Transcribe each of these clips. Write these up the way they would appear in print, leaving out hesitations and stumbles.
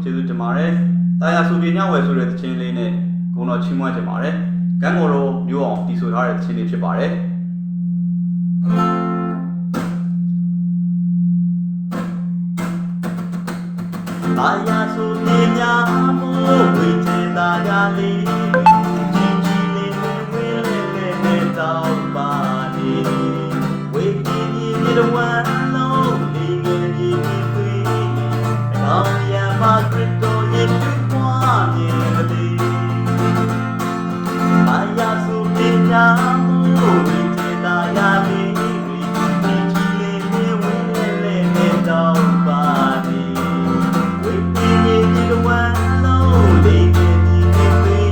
ကျေးဇူးတင်ပါတယ်တာယာဆိုပြညဝယ်ဆိုတဲ့သချင်းလေးနဲ့ဂုဏ်တော်ချီးမွမ်းတင်ပါတယ်ကံကိုယ်တော်မျိုးအောင်တီးဆိုထားတဲ့သချင်းလေးဖြစ်ပါတယ်တာယာဆိုပြညမို့ဝေချင်တာယာလေးကြီးကြီးလေးဝေးလေးနဲ့တောင်းပါနေဝေးကြီးကြီးတဲ့ဝမ်းလုံးလေးငယ်ကြီးသွေးကောင်းရမှာခရစ်တော်ယေရှုပွားမြင်သည်တာယာဆိုပြညမို့ဝေချင်တာယာလေးကြီးကြီးလေးဝေးလေးနဲ့တောင်းပါနေဝေးကြီးကြီးတဲ့ဝမ်းလုံးလေးငယ်ကြီးသွေး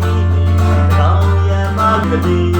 ကောင်းရမှာခရစ်တော်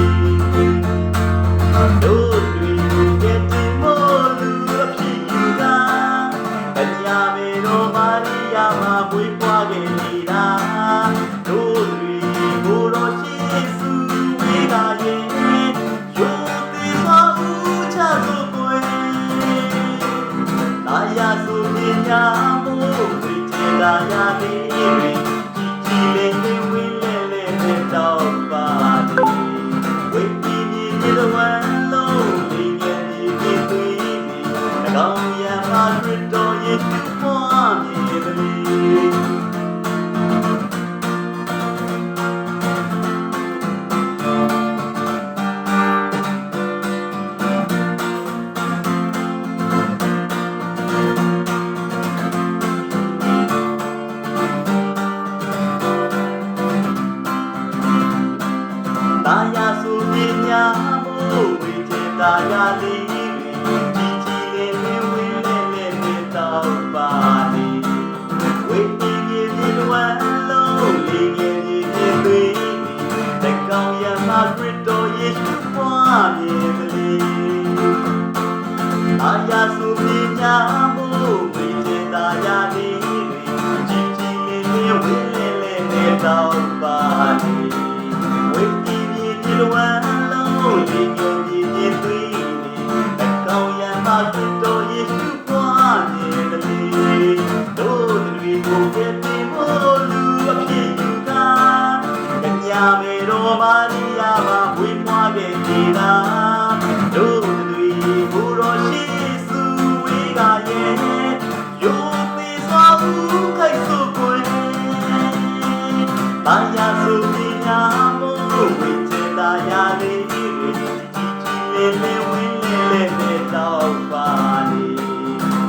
တာယာလေးကြီးကြီးလေးဝေးလေးနဲ့တောင်းပါနေဝေးကြီးကြီးဝမ်းလုံးလေးငယ်ကြီးသွေးလက်ကောင်းရမှာခရစ်တော်ယေရှုပွားမြင်သည်တာယာဆိုပြညာမို့ဝေးကြီးတာယာလေးကြီးကြီးလေးဝေးလေးနဲ့တောင်းပါနေဝေးကြီးကြီးဝမ်းလုံးလေးငယ်တော်ယေရှုပွားမြင်သည်တို့တွေကိုပြည့်မို့လူအဖြစ်ယူကားညမေတော်မာရိယာမှာဝေးပွားခဲ့နေတာတို့တွေကိုတော်ရှိစုဝေးကရဲ့ယုံသေးစွာဦးခိုက်စုကိုတာယာစုပညာမို့ဝိချေတာယာလေးကြီးကြီးလေးဝင်းလေးနဲ့တောင်းပါနေ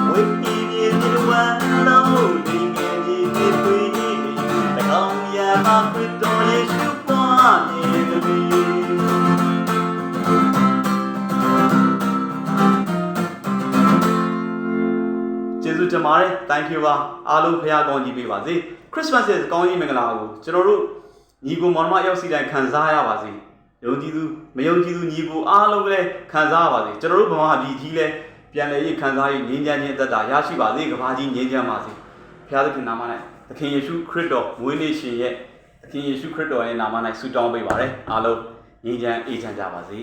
ဝိပိပြေဒီဝမ်းလုံးလေးငယ်ကြီးသွေးတကောင်းရမှာခရစ်တော်ယေရှုပွားမြင်သည်ကျေးဇူးတင်ပါတယ် thank you ပါအားလုံးဖခင်ကောင်းကြီးပေးပါစေ Christmas ရဲ့ကောင်းကြီးမင်္ဂလာကိုကျွန်တော်တို့ညီကိုမောင်နှမရောက်စီတိုင်းခံစားရပါစေယုံကြည်သူမယုံကြည်သူညီကိုအားလုံးလည်းခံစားရပါစေကျွန်တော်တို့ဗမာပြည်ကြီးလည်းပြန်လည်ရေးခံစားရေးငြိမ်းချမ်းခြင်းအသက်တာရရှိပါစေကမ္ဘာကြီးငြိမ်းချမ်းပါစေဘုရားသခင်နာမ၌သခင်ယေရှုခရစ်တော်မွေးနေ့ရှင်ရဲ့သခင်ယေရှုခရစ်တော်ရဲ့နာမ၌ဆုတောင်းပေးပါရစေအားလုံးငြိမ်းချမ်းအေးချမ်းကြပါစေ